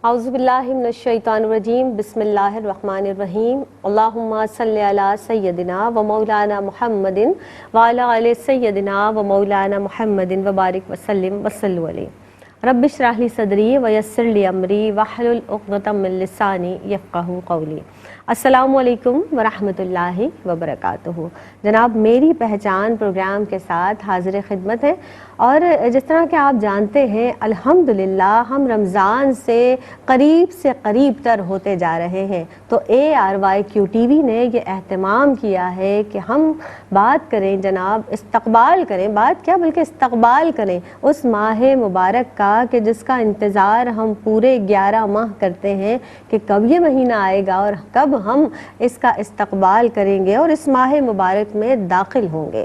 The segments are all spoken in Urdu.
اعوذ باللہ من الشیطان الرجیم بسم اللہ الرحمن الرحیم اللہم صلی علی سیدنا و مولانا محمد وعلی آل سیدنا و مولانا محمد وبارک وسلم وصلوا علیہ رب اشرح لی صدری ویسر لی امری واحلل عقدۃ من لسانی یفقہوا قولی۔ السلام علیکم ورحمۃ اللہ وبرکاتہ۔ جناب میری پہچان پروگرام کے ساتھ حاضر خدمت ہے، اور جس طرح کہ آپ جانتے ہیں الحمدللہ ہم رمضان سے قریب تر ہوتے جا رہے ہیں، تو ARYQTV نے یہ اہتمام کیا ہے کہ ہم بات کریں جناب، استقبال کریں، بات کیا بلکہ استقبال کریں اس ماہ مبارک کا کہ جس کا انتظار ہم پورے 11 ماہ کرتے ہیں کہ کب یہ مہینہ آئے گا اور کب ہم اس کا استقبال کریں گے اور اس ماہ مبارک میں داخل ہوں گے۔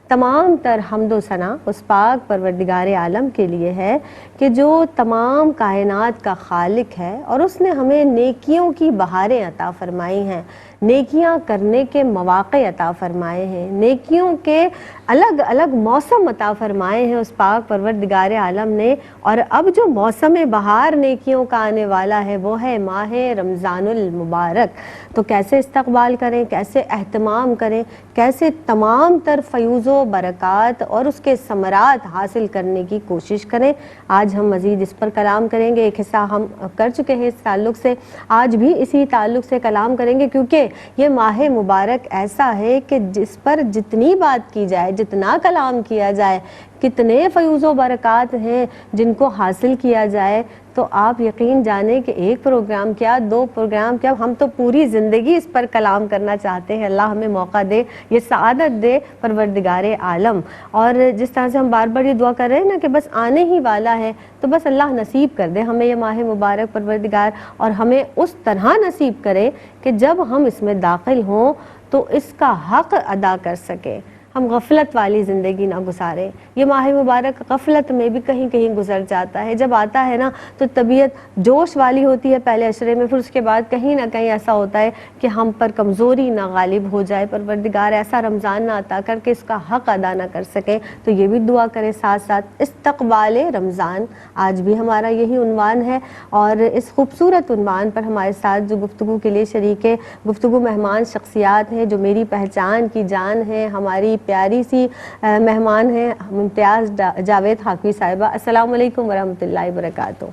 تمام تر حمد و ثنا اس پاک پروردگار عالم کے لیے ہے کہ جو تمام کائنات کا خالق ہے، اور اس نے ہمیں نیکیوں کی بہاریں عطا فرمائی ہیں، نیکیاں کرنے کے مواقع عطا فرمائے ہیں، نیکیوں کے الگ الگ موسم عطا فرمائے ہیں اس پاک پروردگار عالم نے۔ اور اب جو موسم بہار نیکیوں کا آنے والا ہے وہ ہے ماہ رمضان المبارک۔ تو کیسے استقبال کریں، کیسے اہتمام کریں، کیسے تمام تر فیوز و برکات اور اس کے ثمرات حاصل کرنے کی کوشش کریں، آج ہم مزید اس پر کلام کریں گے۔ ایک حصہ ہم کر چکے ہیں اس تعلق سے، آج بھی اسی تعلق سے کلام کریں گے، کیونکہ یہ ماہ مبارک ایسا ہے کہ جس پر جتنی بات کی جائے، جتنا کلام کیا جائے، کتنے فیوز و برکات ہیں جن کو حاصل کیا جائے، تو آپ یقین جانیں کہ ایک پروگرام کیا، 2 پروگرام کیا، ہم تو پوری زندگی اس پر کلام کرنا چاہتے ہیں۔ اللہ ہمیں موقع دے، یہ سعادت دے پروردگار عالم۔ اور جس طرح سے ہم بار بار یہ دعا کر رہے ہیں نا کہ بس آنے ہی والا ہے، تو بس اللہ نصیب کر دے ہمیں یہ ماہ مبارک پروردگار، اور ہمیں اس طرح نصیب کرے کہ جب ہم اس میں داخل ہوں تو اس کا حق ادا کر سکیں، ہم غفلت والی زندگی نہ گزاریں۔ یہ ماہ مبارک غفلت میں بھی کہیں کہیں گزر جاتا ہے، جب آتا ہے نا تو طبیعت جوش والی ہوتی ہے پہلے عشرے میں، پھر اس کے بعد کہیں نہ کہیں ایسا ہوتا ہے کہ ہم پر کمزوری نہ غالب ہو جائے، پروردگار ایسا رمضان نہ عطا کر کے اس کا حق ادا نہ کر سکیں۔ تو یہ بھی دعا کریں ساتھ ساتھ۔ استقبال رمضان آج بھی ہمارا یہی عنوان ہے، اور اس خوبصورت عنوان پر ہمارے ساتھ جو گفتگو کے لیے شریک گفتگو مہمان شخصیات ہیں، جو میری پہچان کی جان ہے، ہماری پیاری سی مہمان ہیں ممتاز جاوید حاکمی صاحبہ۔ السلام علیکم ورحمۃ اللہ وبرکاتہ۔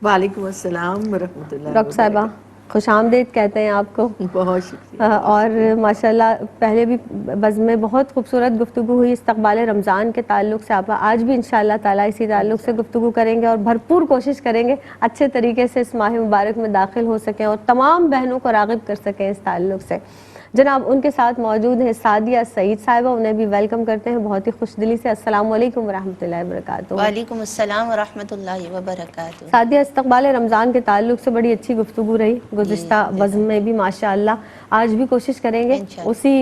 وعلیکم السلام ورحمۃ اللہ ڈاکٹر صاحبہ خوش آمدید کہتے ہیں آپ کو، بہت شکریہ۔ اور ماشاءاللہ پہلے بھی بزم میں بہت خوبصورت گفتگو ہوئی استقبال رمضان کے تعلق سے، آپ آج بھی انشاءاللہ تعالیٰ اسی تعلق سے گفتگو کریں گے، اور بھرپور کوشش کریں گے اچھے طریقے سے اس ماہ مبارک میں داخل ہو سکیں اور تمام بہنوں کو راغب کر سکیں اس تعلق سے۔ جناب ان کے ساتھ موجود ہیں سعدیہ سعید صاحبہ، انہیں بھی ویلکم کرتے ہیں بہت ہی خوش دلی سے۔ السلام علیکم ورحمۃ اللہ وبرکاتہ۔ وعلیکم السلام ورحمۃ اللہ وبرکاتہ۔ سعدیہ استقبال رمضان کے تعلق سے بڑی اچھی گفتگو رہی گزشتہ بزم میں بھی ماشاءاللہ، آج بھی کوشش کریں گے اسی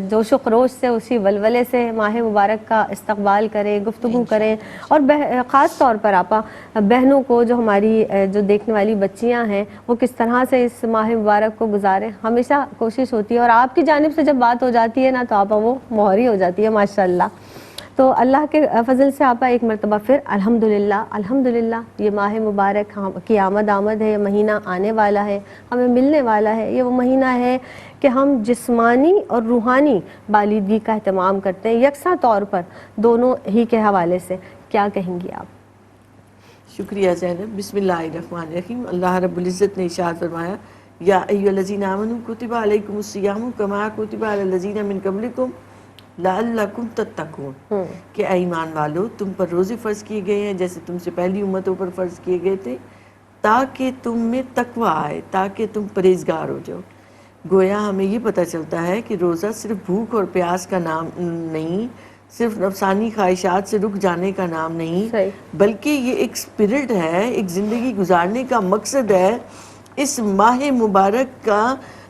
جوش و خروش سے، اسی ولولے سے ماہ مبارک کا استقبال کریں، گفتگو کریں، اور خاص طور پر آپا بہنوں کو، جو ہماری جو دیکھنے والی بچیاں ہیں، وہ کس طرح سے اس ماہ مبارک کو گزاریں۔ ہمیشہ کوشش ہوتی ہے، اور آپ کی جانب سے جب بات ہو جاتی ہے نا تو آپا وہ مہری ہو جاتی ہے ماشاءاللہ۔ تو اللہ کے فضل سے آپا ایک مرتبہ پھر الحمدللہ یہ ماہ مبارک کی آمد ہے، یہ مہینہ آنے والا ہے، ہمیں ملنے والا ہے۔ یہ وہ مہینہ ہے کہ ہم جسمانی اور روحانی بالغی کا اہتمام کرتے ہیں یکساں طور پر، دونوں ہی کے حوالے سے کیا کہیں گی آپ؟ شکریہ زینب۔ بسم اللہ الرحمن الرحیم۔ اللہ رب العزت نے ارشاد فرمایا یا ایھا الذین آمنوا کتب علیکم الصیام کما کتب علی الذین من قبلکم لعلکم تتقون، کہ اے ایمان والو تم پر روزے فرض کیے گئے ہیں جیسے تم سے پہلی امتوں پر فرض کیے گئے تھے، تاکہ تم میں تقوی آئے، تاکہ تم پرہیزگار ہو جاؤ۔ گویا ہمیں یہ پتہ چلتا ہے کہ روزہ صرف بھوک اور پیاس کا نام نہیں، صرف نفسانی خواہشات سے رک جانے کا نام نہیں، بلکہ یہ ایک سپرٹ ہے، ایک زندگی گزارنے کا مقصد ہے۔ اس ماہ مبارک کا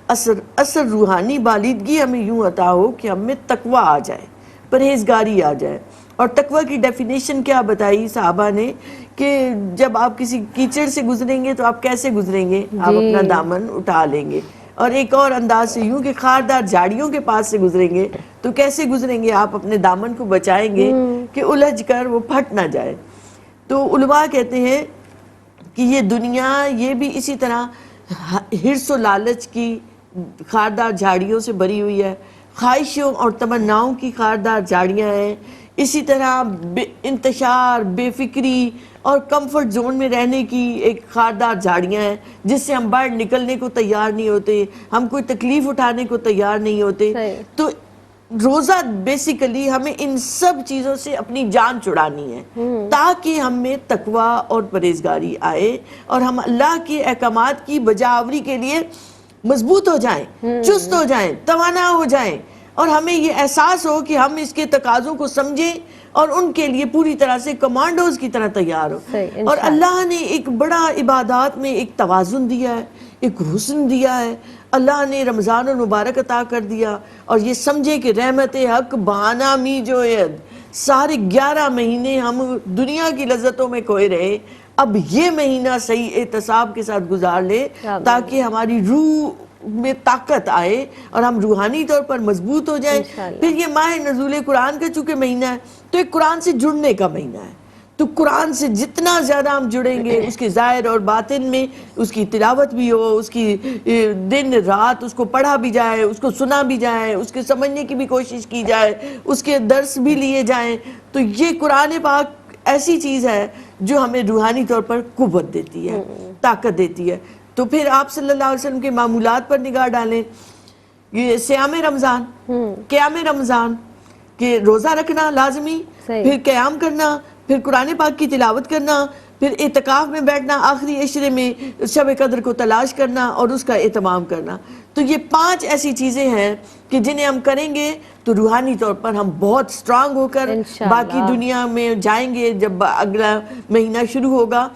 اثر روحانی بالغی ہمیں یوں عطا ہو کہ ہم میں تقوی آ جائے، پرہیزگاری آ جائے۔ اور تقوی کی ڈیفینیشن کیا بتائی صحابہ نے کہ جب آپ کسی کیچڑ سے گزریں گے تو آپ کیسے گزریں گے؟ آپ اپنا دامن اٹھا لیں گے۔ اور ایک اور انداز سے یوں کہ خاردار جھاڑیوں کے پاس سے گزریں گے تو کیسے گزریں گے؟ آپ اپنے دامن کو بچائیں گے کہ الجھ کر وہ پھٹ نہ جائے۔ تو علماء کہتے ہیں کہ یہ دنیا یہ بھی اسی طرح حرص و لالچ کی خاردار جھاڑیوں سے بھری ہوئی ہے، خواہشوں اور تمناؤں کی خاردار جھاڑیاں ہیں، اسی طرح انتشار، بے فکری اور کمفرٹ زون میں رہنے کی ایک خاردار جھاڑیاں ہیں جس سے ہم باہر نکلنے کو تیار نہیں ہوتے، ہم کوئی تکلیف اٹھانے کو تیار نہیں ہوتے. تو روزہ بیسیکلی ہمیں ان سب چیزوں سے اپنی جان چھڑانی ہے تاکہ ہم میں تقوی اور پرہیزگاری آئے اور ہم اللہ کے احکامات کی بجاوری کے لیے مضبوط ہو جائیں، چست ہو جائیں، توانا ہو جائیں، اور ہمیں یہ احساس ہو کہ ہم اس کے تقاضوں کو سمجھیں اور ان کے لیے پوری طرح سے کمانڈوز کی طرح تیار ہو. اور اللہ نے ایک بڑا عبادات میں ایک توازن دیا ہے، ایک حسن دیا ہے. اللہ نے رمضان المبارک عطا کر دیا اور یہ سمجھے کہ رحمت حق بہانہ می جو ہے، سارے 11 مہینے ہم دنیا کی لذتوں میں کھوئے رہے، اب یہ مہینہ صحیح احتساب کے ساتھ گزار لے تاکہ ہماری روح میں طاقت آئے اور ہم روحانی طور پر مضبوط ہو جائیں. پھر یہ ماہ نزول قرآن کا چونکہ مہینہ ہے تو ایک قرآن سے جڑنے کا مہینہ ہے، تو قرآن سے جتنا زیادہ ہم جڑیں گے اس کے ظاہر اور باطن میں اس کی تلاوت بھی ہو، اس کی دن رات اس کو پڑھا بھی جائے، اس کو سنا بھی جائے، اس کے سمجھنے کی بھی کوشش کی جائے، اس کے درس بھی لیے جائیں، تو یہ قرآن پاک ایسی چیز ہے جو ہمیں روحانی طور پر قوت دیتی ہے، طاقت دیتی ہے. تو پھر آپ صلی اللہ علیہ وسلم کے معمولات پر نگاہ ڈالیں، یہ صیام رمضان، قیام رمضان کہ روزہ رکھنا لازمی، پھر قیام کرنا، پھر قرآن پاک کی تلاوت کرنا، پھر اعتکاف میں بیٹھنا، آخری عشرے میں شب قدر کو تلاش کرنا اور اس کا اہتمام کرنا. تو یہ 5 ایسی چیزیں ہیں کہ جنہیں ہم کریں گے تو روحانی طور پر ہم بہت سٹرانگ ہو کر باقی دنیا میں جائیں گے. جب اگلا مہینہ شروع ہوگا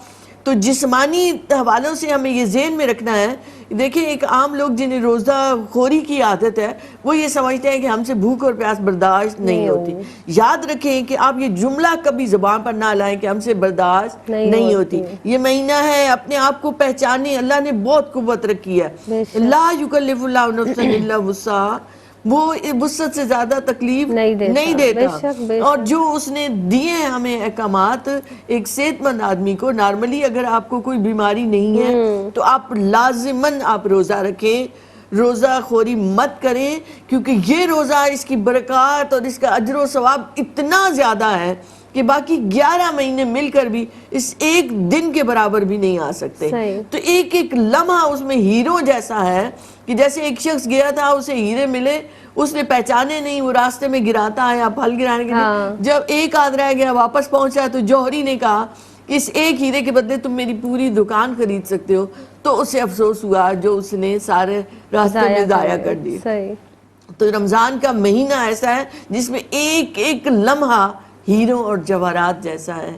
تو جسمانی حوالوں سے ہمیں یہ ذہن میں رکھنا ہے. دیکھیں ایک عام لوگ جنہیں روزہ خوری کی عادت ہے وہ یہ سمجھتے ہیں کہ ہم سے بھوک اور پیاس برداشت نہیں ہوتی. یاد رکھیں کہ آپ یہ جملہ کبھی زبان پر نہ لائیں کہ ہم سے برداشت نہیں ہوتی. یہ مہینہ ہے اپنے آپ کو پہچانے، اللہ نے بہت قوت رکھی ہے. لا یکلف اللہ نفسا الا وسعہا، وہ وسعت سے زیادہ تکلیف نہیں دیتا. اور جو اس نے دیے ہیں ہمیں احکامات، ایک صحت مند آدمی کو نارملی اگر آپ کو کوئی بیماری نہیں ہے تو آپ لازماً آپ روزہ رکھیں، روزہ خوری مت کریں، کیونکہ یہ روزہ اس کی برکات اور اس کا اجر و ثواب اتنا زیادہ ہے کہ باقی 11 مہینے مل کر بھی اس ایک دن کے برابر بھی نہیں آ سکتے. تو ایک ایک لمحہ اس میں ہیرو جیسا ہے کہ جیسے ایک شخص گیا تھا، اسے ہیرے ملے، اس نے پہچانے نہیں، وہ راستے میں گراتا ہے پھل گرانے کے لیے، جب ایک آدھ رہ گیا واپس پہنچا تو جوہری نے کہا کہ اس ایک ہیرے کے بدلے تم میری پوری دکان خرید سکتے ہو. تو اسے افسوس ہوا جو اس نے سارے راستے میں ضائع کر دیے. تو رمضان کا مہینہ ایسا ہے جس میں ایک ایک لمحہ ہیروں اور جواہرات جیسا ہے،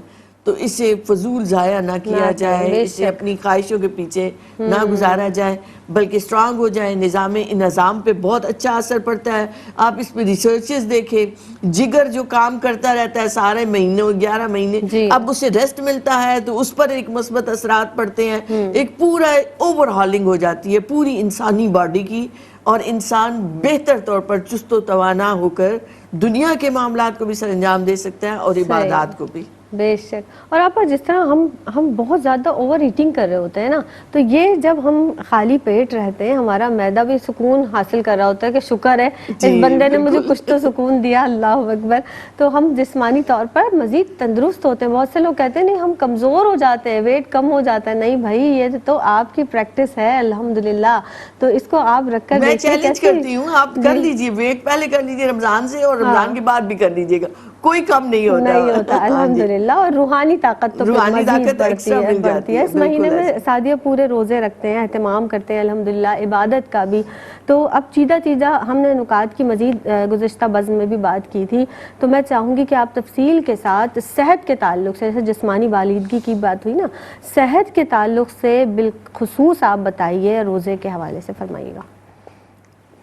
تو اسے فضول ضائع نہ کیا جائے، اسے اپنی خواہشوں کے پیچھے نہ گزارا جائے، بلکہ سٹرانگ ہو جائے. نظام پہ بہت اچھا اثر پڑتا ہے. آپ اس پہ ریسرچز دیکھیں، جگر جو کام کرتا رہتا ہے سارے مہینوں 11 مہینے، اب اسے ریسٹ ملتا ہے تو اس پر ایک مثبت اثرات پڑتے ہیں. ایک پورا اوور ہالنگ ہو جاتی ہے پوری انسانی باڈی کی، اور انسان بہتر طور پر چست و توانا ہو کر دنیا کے معاملات کو بھی سر انجام دے سکتا ہے اور عبادات کو بھی. بے شک. اور آپ جس طرح ہم بہت زیادہ اوور ایٹنگ کر رہے ہوتے ہیں نا، تو یہ جب ہم خالی پیٹ رہتے ہیں ہمارا معدہ بھی سکون حاصل کر رہا ہوتا ہے کہ شکر ہے اس بندے نے مجھے کچھ تو سکون دیا، اللہ اکبر. تو ہم جسمانی طور پر مزید تندرست ہوتے ہیں. بہت سے لوگ کہتے ہیں نہیں ہم کمزور ہو جاتے ہیں، ویٹ کم ہو جاتا ہے. نہیں بھائی، یہ تو آپ کی پریکٹس ہے الحمدللہ، تو اس کو آپ رکھ کر میں چیلنج کرتی ہوں آپ کر لیجئے، ویٹ پہلے کر لیجئے رمضان سے، اور رمضان کے بعد بھی کر لیجئے گا، کوئی کم نہیں ہوتا. الحمدللہ. اور روحانی طاقت تو مزید بڑھتی ہے. اس مہینے میں سعدیہ پورے روزے رکھتے ہیں، اہتمام کرتے ہیں الحمدللہ، عبادت کا بھی. تو اب چیزہ ہم نے نکات کی مزید گزشتہ بزم میں بھی بات کی تھی، تو میں چاہوں گی کہ آپ تفصیل کے ساتھ صحت کے تعلق سے، جیسے جسمانی بالغگی کی بات ہوئی نا، صحت کے تعلق سے بالخصوص آپ بتائیے، روزے کے حوالے سے فرمائیے گا.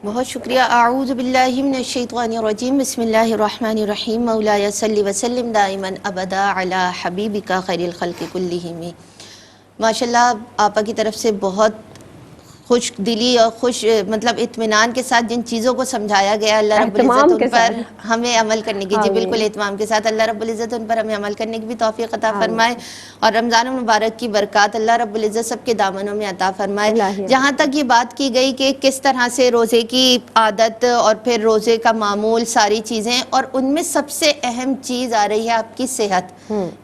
بہت شکریہ. اعوذ باللہ من الشیطان الرجیم، بسم اللہ الرحمن الرحیم. مولایا صلی وسلم دائما ابدا علی حبیبک خیر الخلق کلہم. ماشاءاللہ آپا کی طرف سے بہت خوش دلی اور خوش مطلب اطمینان کے ساتھ جن چیزوں کو سمجھایا گیا اللہ رب العزت ان پر ہمیں عمل کرنے کی، جی بالکل اہتمام کے ساتھ اللہ رب العزت ان پر ہمیں عمل کرنے کی بھی توفیق عطا فرمائے، اور رمضان المبارک کی برکات اللہ رب العزت سب کے دامنوں میں عطا فرمائے۔ جہاں تک یہ بات کی گئی کہ کس طرح سے روزے کی عادت اور پھر روزے کا معمول ساری چیزیں، اور ان میں سب سے اہم چیز آ رہی ہے آپ کی صحت،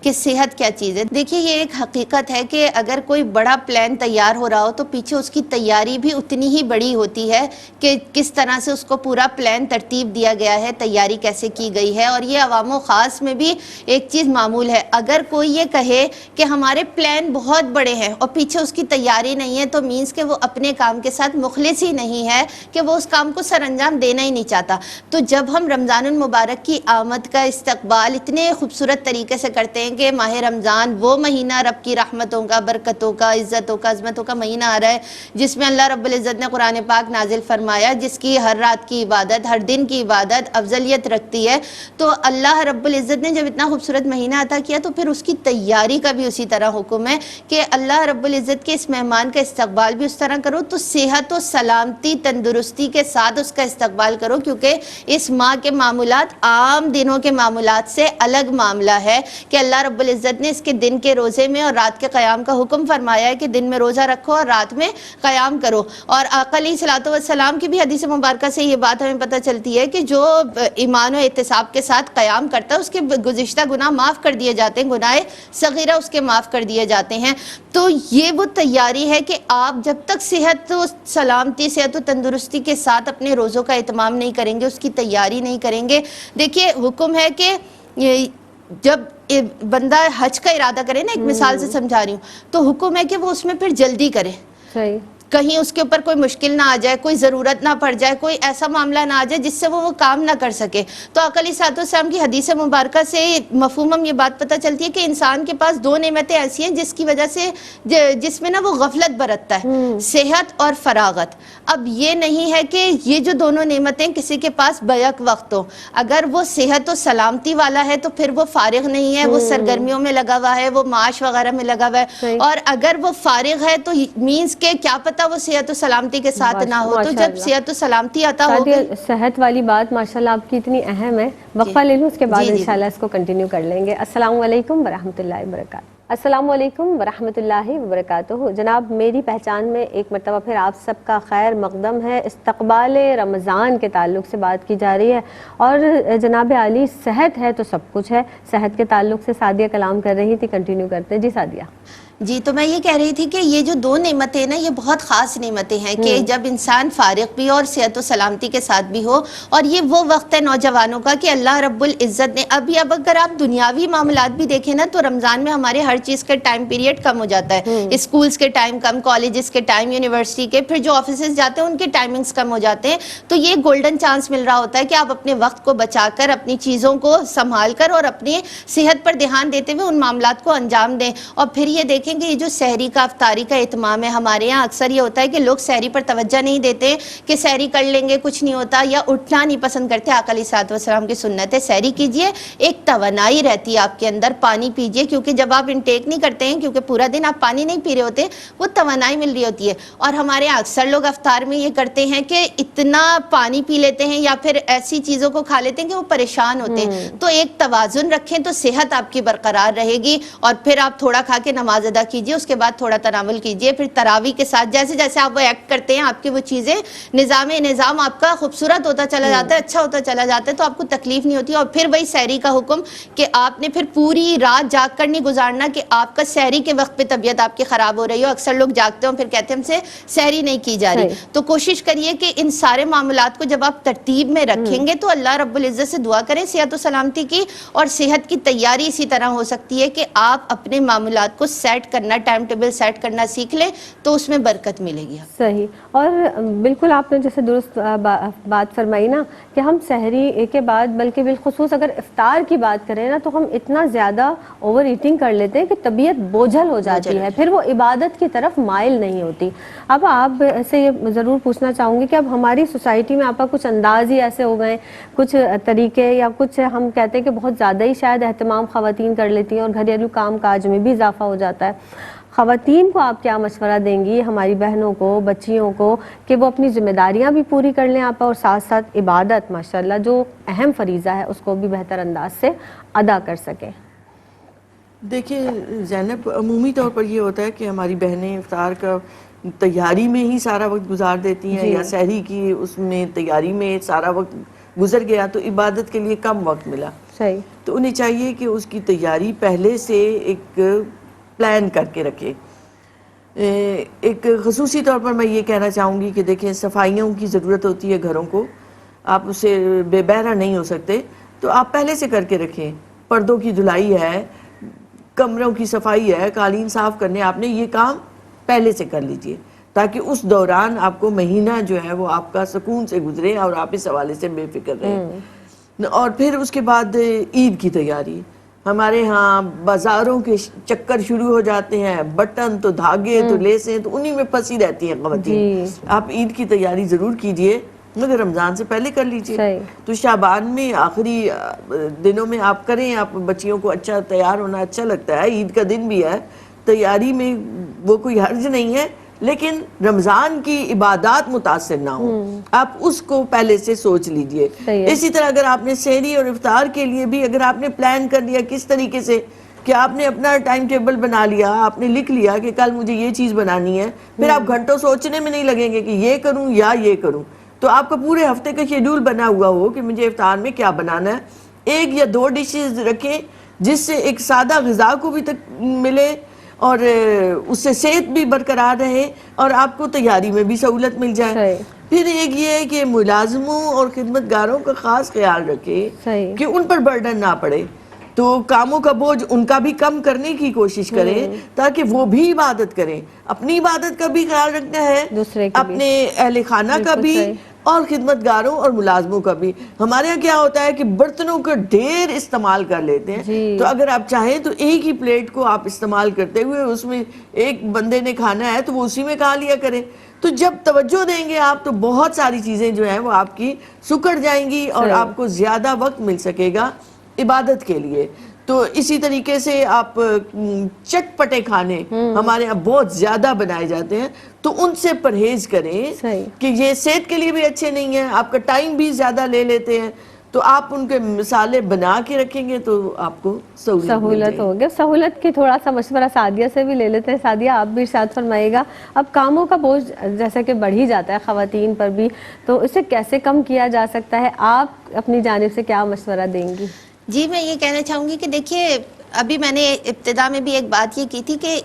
کہ صحت کیا چیز ہے۔ دیکھیے یہ ایک حقیقت ہے کہ اگر کوئی بڑا پلان تیار ہو رہا ہو تو پیچھے اس کی تیاری بھی اتنی ہی بڑی ہوتی ہے کہ کس طرح سے اس کو پورا پلان ترتیب دیا گیا ہے، تیاری کیسے کی گئی ہے۔ اور یہ عوام و خاص میں بھی ایک چیز معمول ہے، اگر کوئی یہ کہے کہ ہمارے پلان بہت بڑے ہیں اور پیچھے اس کی تیاری نہیں ہے تو مینس کہ وہ اپنے کام کے ساتھ مخلص ہی نہیں ہے، کہ وہ اس کام کو سر انجام دینا ہی نہیں چاہتا۔ تو جب ہم رمضان المبارک کی آمد کا استقبال اتنے خوبصورت طریقے سے کرتے ہیں کہ ماہ رمضان وہ مہینہ رب کی رحمتوں کا، برکتوں کا، عزتوں کا، عظمتوں کا مہینہ آ رہا ہے، جس میں اللہ رب العزت نے قرآن پاک نازل فرمایا، جس کی ہر رات کی عبادت، ہر دن کی عبادت افضلیت رکھتی ہے۔ تو اللہ رب العزت نے جب اتنا خوبصورت مہینہ عطا کیا تو پھر اس کی تیاری کا بھی اسی طرح حکم ہے کہ اللہ رب العزت کے اس مہمان کا استقبال بھی اس طرح کرو، تو صحت و سلامتی تندرستی کے ساتھ اس کا استقبال کرو، کیونکہ اس ماہ کے معمولات عام دنوں کے معمولات سے الگ معاملہ ہے کہ اللہ رب العزت نے اس کے دن کے روزے میں اور رات کے قیام کا حکم فرمایا ہے کہ دن میں روزہ رکھو اور رات میں قیام کرو۔ اور آقا علیہ الصلوۃ والسلام کی بھی حدیث مبارکہ سے یہ بات ہمیں پتہ چلتی ہے کہ جو ایمان و احتساب کے ساتھ قیام کرتا ہے اس کے گزشتہ گناہ معاف کر دیے جاتے ہیں، گناہ صغیرہ اس کے معاف کر دیے جاتے ہیں۔ تو یہ وہ تیاری ہے کہ آپ جب تک صحت و سلامتی، صحت و تندرستی کے ساتھ اپنے روزوں کا اہتمام نہیں کریں گے، اس کی تیاری نہیں کریں گے۔ دیکھیے حکم ہے کہ جب بندہ حج کا ارادہ کرے نا، ایک مثال سے سمجھا رہی ہوں، تو حکم ہے کہ وہ اس میں پھر جلدی کرے، صحیح، کہیں اس کے اوپر کوئی مشکل نہ آ جائے، کوئی ضرورت نہ پڑ جائے، کوئی ایسا معاملہ نہ آ جائے جس سے وہ کام نہ کر سکے۔ تو آقا علیہ الصلوۃ والسلام کی حدیث مبارکہ سے مفہوم ہم یہ بات پتہ چلتی ہے کہ انسان کے پاس دو نعمتیں ایسی ہیں جس کی وجہ سے جس میں نا وہ غفلت برتتا ہے، صحت اور فراغت۔ اب یہ نہیں ہے کہ یہ جو دونوں نعمتیں کسی کے پاس بیک وقت ہو، اگر وہ صحت و سلامتی والا ہے تو پھر وہ فارغ نہیں ہے، وہ سرگرمیوں میں لگا ہوا ہے، وہ معاش وغیرہ میں لگا ہوا ہے، اور اگر وہ فارغ ہے تو مینس کہ کیا پتہ وہ صحت و سلامتی کے ساتھ نہ ہو۔ تو جب صحت و سلامتی عطا ہو گئی، صحت والی بات ماشاءاللہ آپ کی اتنی اہم ہے، وقفہ لے لوں، اس کے بعد انشاءاللہ اس کو کنٹینیو کر لیں گے۔ السلام علیکم ورحمۃ اللہ وبرکاتہ۔ السلام علیکم ورحمۃ اللہ وبرکاتہ۔ جناب میری پہچان میں ایک مرتبہ پھر آپ سب کا خیر مقدم ہے۔ استقبال رمضان کے تعلق سے بات کی جا رہی ہے، اور جناب عالی صحت ہے تو سب کچھ ہے، صحت کے تعلق سے سعدیہ کلام کر رہی تھی، کنٹینیو کرتے ہیں۔ جی سعدیہ۔ جی تو میں یہ کہہ رہی تھی کہ یہ جو دو نعمتیں نا یہ بہت خاص نعمتیں ہیں کہ جب انسان فارغ بھی اور صحت و سلامتی کے ساتھ بھی ہو، اور یہ وہ وقت ہے نوجوانوں کا کہ اللہ رب العزت نے اب اگر آپ دنیاوی معاملات بھی دیکھیں نا تو رمضان میں ہمارے ہر چیز کا ٹائم پیریڈ کم ہو جاتا ہے، اسکولز کے ٹائم کم، کالجز کے ٹائم، یونیورسٹی کے، پھر جو آفیسز جاتے ہیں ان کے ٹائمنگز کم ہو جاتے ہیں۔ تو یہ گولڈن چانس مل رہا ہوتا ہے کہ آپ اپنے وقت کو بچا کر، اپنی چیزوں کو سنبھال کر اور اپنی صحت پر دھیان دیتے ہوئے ان معاملات کو انجام دیں۔ اور پھر یہ دیکھیں کہ یہ جو سحری کا افطاری کا اہتمام ہے، ہمارے یہاں اکثر یہ ہوتا ہے کہ لوگ سحری پر توجہ نہیں دیتے کہ سحری کر لیں گے کچھ نہیں ہوتا، یا اٹھنا نہیں پسند کرتے۔ آقا علیہ الصلوۃ والسلام کی سنت ہے سحری کیجئے، ایک توانائی رہتی ہے آپ کے اندر، پانی پیجئے، کیونکہ جب آپ انٹیک نہیں کرتے ہیں، کیونکہ پورا دن آپ پانی نہیں پی رہے ہوتے، وہ توانائی مل رہی ہوتی ہے۔ اور ہمارے یہاں اکثر لوگ افطار میں یہ کرتے ہیں کہ اتنا پانی پی لیتے ہیں یا پھر ایسی چیزوں کو کھا لیتے ہیں کہ وہ پریشان ہوتے ہیں۔ تو ایک توازن رکھیں تو صحت آپ کی برقرار رہے گی، اور پھر آپ تھوڑا کھا کے نماز ادا کیجئے، اس کے بعد تھوڑا تناول کیجئے، پھر تراویح کے ساتھ جیسے جیسے آپ وہ ایکٹ کرتے ہیں آپ کی وہ چیزیں نظام آپ کا خوبصورت ہوتا چلا جاتا ہے، اچھا ہوتا چلا جاتا ہے، تو آپ کو تکلیف نہیں ہوتی۔ اور پھر وہی سحری کا حکم کہ آپ نے پھر پوری رات جاگ کر نہیں گزارنا کہ آپ کا سحری کے وقت پہ طبیعت آپ کی خراب ہو رہی ہو۔ اکثر لوگ جاگتے ہوں پھر کہتے ہیں ہم سے سحری نہیں کی جا رہی۔ تو کوشش کریے کہ ان سارے معاملات کو جب آپ ترتیب میں رکھیں گے تو اللہ رب العزت سے دعا کریں صحت و سلامتی کی، اور صحت کی تیاری اسی طرح ہو سکتی ہے کہ آپ اپنے معاملات کو سیٹ کرنا، ٹائم ٹیبل سیٹ کرنا سیکھ لیں تو اس میں برکت ملے گی۔ صحیح، اور بالکل آپ نے جیسے درست بات فرمائی نا کہ ہم سحری کے بعد، بلکہ بالخصوص اگر افطار کی بات کریں نا تو ہم اتنا زیادہ اوور ایٹنگ کر لیتے ہیں کہ طبیعت بوجھل ہو جاتی ہے، پھر وہ عبادت کی طرف مائل نہیں ہوتی۔ اب آپ سے یہ ضرور پوچھنا چاہوں گی کہ اب ہماری سوسائٹی میں آپ کا کچھ انداز ہی ایسے ہو گئے، کچھ طریقے، یا کچھ ہم کہتے ہیں کہ بہت زیادہ ہی شاید اہتمام خواتین کر لیتی ہیں اور گھریلو کام کاج میں بھی اضافہ ہو جاتا ہے۔ خواتین کو آپ کیا مشورہ دیں گی، ہماری بہنوں کو، بچیوں کو، کہ وہ اپنی ذمہ داریاں بھی پوری کر لیں آپ، اور ساتھ ساتھ عبادت ماشاءاللہ جو اہم فریضہ ہے اس کو بھی بہتر انداز سے ادا کر سکیں؟ دیکھیں زینب، عمومی طور پر یہ ہوتا ہے کہ ہماری بہنیں افطار کا تیاری میں ہی سارا وقت گزار دیتی ہیں، یا سحری کی اس میں تیاری میں سارا وقت گزر گیا تو عبادت کے لیے کم وقت ملا. صحیح. تو انہیں چاہیے کہ اس کی تیاری پہلے سے ایک پلان کر کے رکھے. ایک خصوصی طور پر میں یہ کہنا چاہوں گی کہ دیکھیں صفائیوں کی ضرورت ہوتی ہے گھروں کو، آپ اسے بے بہرا نہیں ہو سکتے، تو آپ پہلے سے کر کے رکھیں. پردوں کی دھلائی ہے، کمروں کی صفائی ہے، قالین صاف کرنے، آپ نے یہ کام پہلے سے کر لیجئے تاکہ اس دوران آپ کو مہینہ جو ہے وہ آپ کا سکون سے گزرے اور آپ اس حوالے سے بے فکر رہیں. اور پھر اس کے بعد عید کی تیاری. ہمارے ہاں بازاروں کے چکر شروع ہو جاتے ہیں، بٹن تو دھاگے تو لیسیں تو انہی میں پھنسی رہتی ہیں خواتین. آپ عید کی تیاری ضرور کیجئے مگر رمضان سے پہلے کر لیجئے. تو شعبان میں آخری دنوں میں آپ کریں. آپ بچیوں کو اچھا تیار ہونا اچھا لگتا ہے، عید کا دن بھی ہے، تیاری میں وہ کوئی حرج نہیں ہے، لیکن رمضان کی عبادات متاثر نہ ہوں، آپ اس کو پہلے سے سوچ لیجئے. اسی طرح اگر آپ نے سحری اور افطار کے لیے بھی اگر آپ نے پلان کر لیا کس طریقے سے کہ آپ نے اپنا ٹائم ٹیبل بنا لیا، آپ نے لکھ لیا کہ کل مجھے یہ چیز بنانی ہے، پھر آپ گھنٹوں سوچنے میں نہیں لگیں گے کہ یہ کروں یا یہ کروں. تو آپ کا پورے ہفتے کا شیڈول بنا ہوا ہو کہ مجھے افطار میں کیا بنانا ہے. ایک یا دو ڈشز رکھیں جس سے ایک سادہ غذا کو بھی ملے اور اس سے صحت بھی برقرار رہے اور آپ کو تیاری میں بھی سہولت مل جائے. پھر ایک یہ ہے کہ ملازموں اور خدمتگاروں کا خاص خیال رکھے کہ ان پر برڈن نہ پڑے، تو کاموں کا بوجھ ان کا بھی کم کرنے کی کوشش کریں تاکہ وہ بھی عبادت کریں. اپنی عبادت کا بھی خیال رکھنا ہے، اپنے اہل خانہ کا بھی اور خدمتگاروں اور ملازموں کا بھی. ہمارے یہاں کیا ہوتا ہے کہ برتنوں کا ڈھیر استعمال کر لیتے ہیں، تو اگر آپ چاہیں تو ایک ہی پلیٹ کو آپ استعمال کرتے ہوئے اس میں ایک بندے نے کھانا ہے تو وہ اسی میں کھا لیا کریں. تو جب توجہ دیں گے آپ تو بہت ساری چیزیں جو ہیں وہ آپ کی سکڑ جائیں گی اور آپ کو زیادہ وقت مل سکے گا عبادت کے لیے. تو اسی طریقے سے آپ چٹ پٹے کھانے ہمارے یہاں بہت زیادہ بنائے جاتے ہیں، تو ان سے پرہیز کریں کہ یہ صحت کے لیے بھی اچھے نہیں ہیں، آپ کا ٹائم بھی زیادہ لے لیتے ہیں. تو آپ ان کے مسالے بنا کے رکھیں گے تو آپ کو سہولت ہوگی. سہولت کی تھوڑا سا مشورہ سعدیہ سے بھی لے لیتے ہیں. سعدیہ آپ بھی ارشاد فرمائیے گا، اب کاموں کا بوجھ جیسا کہ بڑھ ہی جاتا ہے خواتین پر بھی، تو اسے کیسے کم کیا جا سکتا ہے؟ آپ اپنی جانب سے کیا مشورہ دیں گی؟ جی میں یہ کہنا چاہوں گی کہ دیکھیے ابھی میں نے ابتدا میں بھی ایک بات یہ کی تھی کہ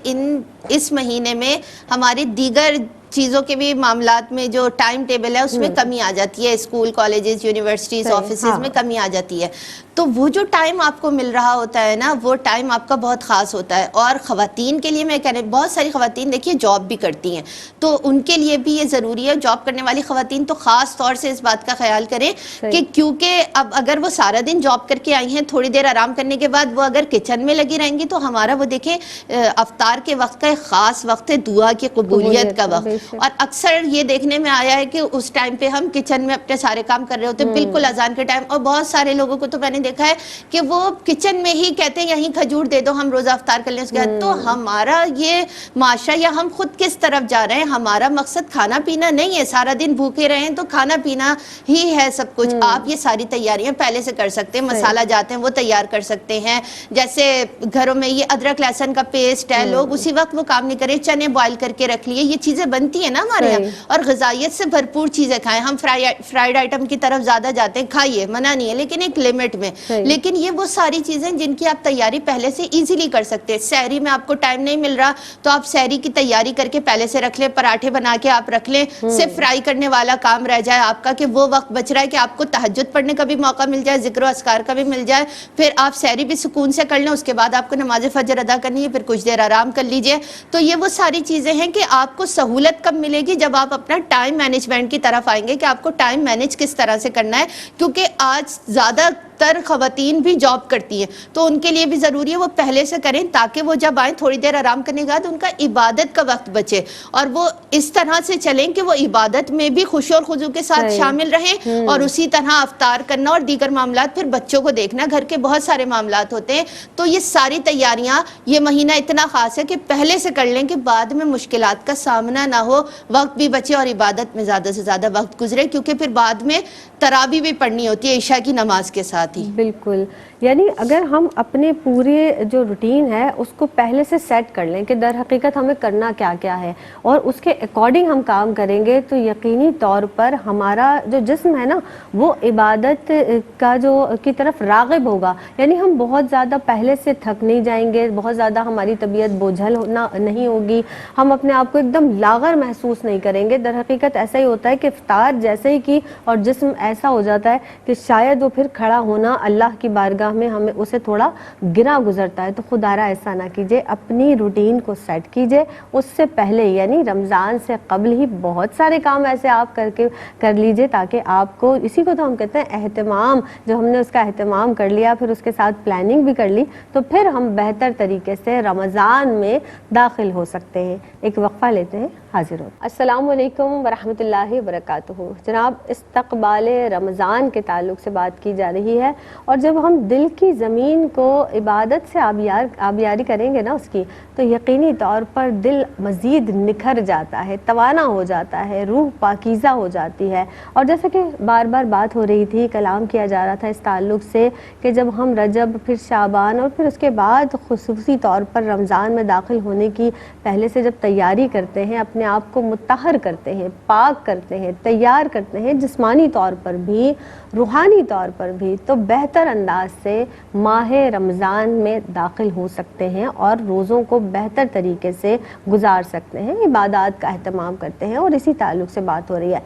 اس مہینے میں ہماری دیگر چیزوں کے بھی معاملات میں جو ٹائم ٹیبل ہے اس میں کمی آ جاتی ہے، اسکول کالجز یونیورسٹیز آفیسز میں کمی آ جاتی ہے. تو وہ جو ٹائم آپ کو مل رہا ہوتا ہے نا، وہ ٹائم آپ کا بہت خاص ہوتا ہے. اور خواتین کے لیے میں کہہ رہی بہت ساری خواتین دیکھیے جاب بھی کرتی ہیں، تو ان کے لیے بھی یہ ضروری ہے. جاب کرنے والی خواتین تو خاص طور سے اس بات کا خیال کریں کہ کیونکہ اب اگر وہ سارا دن جاب کر کے آئی ہیں، تھوڑی دیر آرام کرنے کے بعد وہ اگر کچن میں لگی رہیں گی تو ہمارا وہ دیکھیں افطار کے وقت کا ایک خاص وقت ہے، دعا کی قبولیت کا وقت. اور اکثر یہ دیکھنے میں آیا ہے کہ اس ٹائم پہ ہم کچن میں اپنے سارے کام کر رہے ہوتے ہیں بالکل اذان کے ٹائم. اور بہت سارے لوگوں کو تو میں نے دیکھا ہے کہ وہ کچن میں ہی کہتے ہیں یہیں کھجور دے دو، ہم روزہ افطار کر لیں اس کے بعد. تو ہمارا یہ معاشرہ یا ہم خود کس طرف جا رہے ہیں؟ ہمارا مقصد کھانا پینا نہیں ہے، سارا دن بھوکے رہیں تو کھانا پینا ہی ہے سب کچھ. آپ یہ ساری تیاریاں پہلے سے کر سکتے ہیں، مسالہ جاتے ہیں وہ تیار کر سکتے ہیں. جیسے گھروں میں یہ ادرک لہسن کا پیسٹ ہے، لوگ اسی وقت وہ کام نہیں کریں، چنے بوائل کر کے رکھ لیے. یہ چیزیں بنتی ہیں نا ہمارے یہاں، اور غذائیت سے بھرپور چیزیں کھائیں. ہم فرائیڈ آئٹم کی طرف زیادہ جاتے ہیں، کھائیے منع نہیں ہے لیکن ایک لمٹ میں. لیکن یہ وہ ساری چیزیں جن کی آپ تیاری پہلے سے ایزیلی کر سکتے ہیں. سحری میں آپ کو ٹائم نہیں مل رہا تو آپ سحری کی تیاری کر کے پہلے سے رکھ لیں، پراٹھے بنا کے آپ رکھ لیں. صرف فرائی کرنے والا کام رہ جائے آپ کا کہ وہ وقت بچ رہا ہے کہ آپ کو تہجد پڑھنے کا بھی موقع مل جائے، ذکر و اذکار کا بھی مل جائے. پھر آپ سحری بھی سکون سے کر لیں، اس کے بعد آپ کو نماز فجر ادا کرنی ہے، پھر کچھ دیر آرام کر لیجئے. تو یہ وہ ساری چیزیں ہیں کہ آپ کو سہولت کب ملے گی؟ جب آپ اپنا ٹائم مینجمنٹ کی طرف آئیں گے کہ آپ کو ٹائم مینج کس طرح سے کرنا ہے. کیونکہ آج زیادہ تر خواتین بھی جاب کرتی ہیں، تو ان کے لیے بھی ضروری ہے وہ پہلے سے کریں تاکہ وہ جب آئیں تھوڑی دیر آرام کرنے کے بعد ان کا عبادت کا وقت بچے، اور وہ اس طرح سے چلیں کہ وہ عبادت میں بھی خوشی اور خضوع کے ساتھ شامل رہیں، اور اسی طرح افطار کرنا اور دیگر معاملات، پھر بچوں کو دیکھنا، گھر کے بہت سارے معاملات ہوتے ہیں، تو یہ ساری تیاریاں یہ مہینہ اتنا خاص ہے کہ پہلے سے کر لیں کہ بعد میں مشکلات کا سامنا نہ ہو، وقت بھی بچے اور عبادت میں زیادہ سے زیادہ وقت گزرے، کیونکہ پھر بعد میں تراویح بھی پڑھنی ہوتی ہے عشاء کی نماز کے ساتھ ہی۔ بالکل، یعنی اگر ہم اپنے پورے جو روٹین ہے اس کو پہلے سے سیٹ کر لیں کہ در حقیقت ہمیں کرنا کیا کیا ہے، اور اس کے اکارڈنگ ہم کام کریں گے، تو یقینی طور پر ہمارا جو جسم ہے نا وہ عبادت کا کی طرف راغب ہوگا، یعنی ہم بہت زیادہ پہلے سے تھک نہیں جائیں گے، بہت زیادہ ہماری طبیعت بوجھل نہیں ہوگی، ہم اپنے آپ کو ایک دم لاغر محسوس نہیں کریں گے۔ در حقیقت ایسا ہی ہوتا ہے کہ افطار جیسے ہی کی اور جسم ایسا ہو جاتا ہے کہ شاید وہ پھر کھڑا ہونا اللہ کی بارگاہ میں ہمیں اسے تھوڑا گرا گزرتا ہے۔ تو خدارا ایسا نہ کیجیے، اپنی روٹین کو سیٹ کیجیے اس سے پہلے، یعنی رمضان سے قبل ہی بہت سارے کام ایسے آپ کر لیجیے تاکہ آپ کو، اسی کو تو ہم کہتے ہیں اہتمام، جو ہم نے اس کا اہتمام کر لیا، پھر اس کے ساتھ پلاننگ بھی کر لی، تو پھر ہم بہتر طریقے سے رمضان میں داخل ہو سکتے ہیں۔ ایک وقفہ لیتے ہیں، حاضر ہو۔ السلام علیکم ورحمۃ اللہ وبرکاتہ۔ جناب، استقبال رمضان کے تعلق سے بات کی جا رہی ہے، اور جب ہم دل کی زمین کو عبادت سے آبیاری کریں گے نا اس کی، تو یقینی طور پر دل مزید نکھر جاتا ہے، توانا ہو جاتا ہے، روح پاکیزہ ہو جاتی ہے۔ اور جیسا کہ بار بار بات ہو رہی تھی، کلام کیا جا رہا تھا اس تعلق سے کہ جب ہم رجب، پھر شعبان، اور پھر اس کے بعد خصوصی طور پر رمضان میں داخل ہونے کی پہلے سے جب تیاری کرتے ہیں، اپنے آپ کو مطہر کرتے ہیں، پاک کرتے ہیں، تیار کرتے ہیں، جسمانی طور پر بھی روحانی طور پر بھی، تو بہتر انداز سے ماہ رمضان میں داخل ہو سکتے ہیں اور روزوں کو بہتر طریقے سے گزار سکتے ہیں، عبادات کا اہتمام کرتے ہیں۔ اور اسی تعلق سے بات ہو رہی ہے،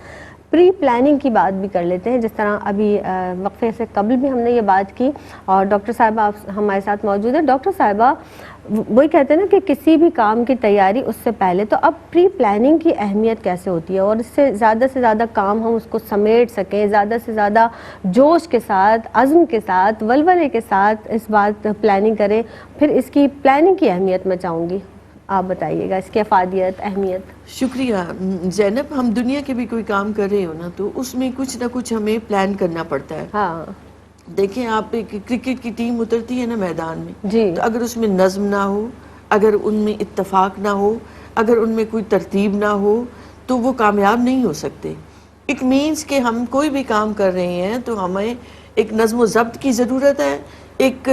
پری پلاننگ کی بات بھی کر لیتے ہیں، جس طرح ابھی وقفے سے قبل بھی ہم نے یہ بات کی، اور ڈاکٹر صاحبہ ہمارے ساتھ موجود ہیں۔ ڈاکٹر صاحبہ، وہی کہتے ہیں نا کہ کسی بھی کام کی تیاری اس سے پہلے، تو اب پری پلاننگ کی اہمیت کیسے ہوتی ہے، اور اس سے زیادہ کام ہم اس کو سمیٹ سکیں، زیادہ سے زیادہ جوش کے ساتھ، عزم کے ساتھ، ولولے کے ساتھ اس بات پلاننگ کریں، پھر اس کی پلاننگ کی اہمیت میں چاہوں گی آپ بتائیے گا، اس کی افادیت، اہمیت۔ شکریہ زینب۔ ہم دنیا کے بھی کوئی کام کر رہے ہو نا، تو اس میں کچھ نہ کچھ ہمیں پلان کرنا پڑتا ہے۔ ہاں، دیکھیں آپ، ایک کرکٹ کی ٹیم اترتی ہے نا میدان میں، جی، تو اگر اس میں نظم نہ ہو، اگر ان میں اتفاق نہ ہو، اگر ان میں کوئی ترتیب نہ ہو، تو وہ کامیاب نہیں ہو سکتے۔ اٹ مینس کہ ہم کوئی بھی کام کر رہے ہیں تو ہمیں ایک نظم و ضبط کی ضرورت ہے، ایک